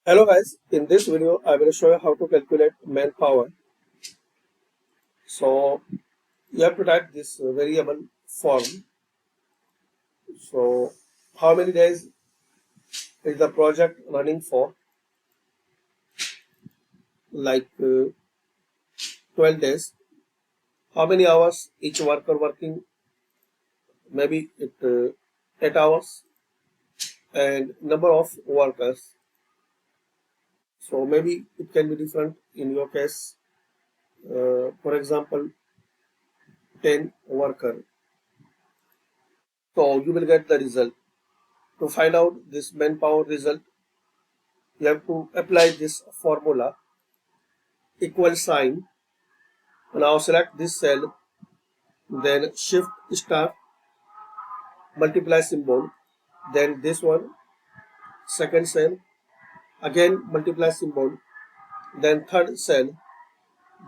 Hello guys, in this video I will show you how to calculate manpower. So you have to type this variable form. So how many days is the project running for? Like 12 days. How many hours each worker working? Maybe 8 hours, and number of workers. So maybe it can be different in your case. For example, 10 worker. So you will get the result. To find out this manpower result, you have to apply this formula equal sign. Now select this cell, then shift star, multiply symbol, then this one, second cell, again multiply symbol, then third cell,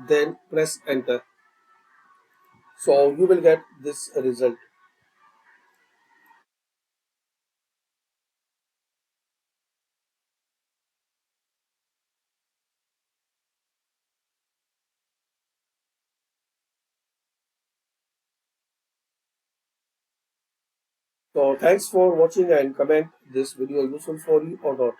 then press enter. So you will get this result. So thanks for watching, and comment this video useful for you or not.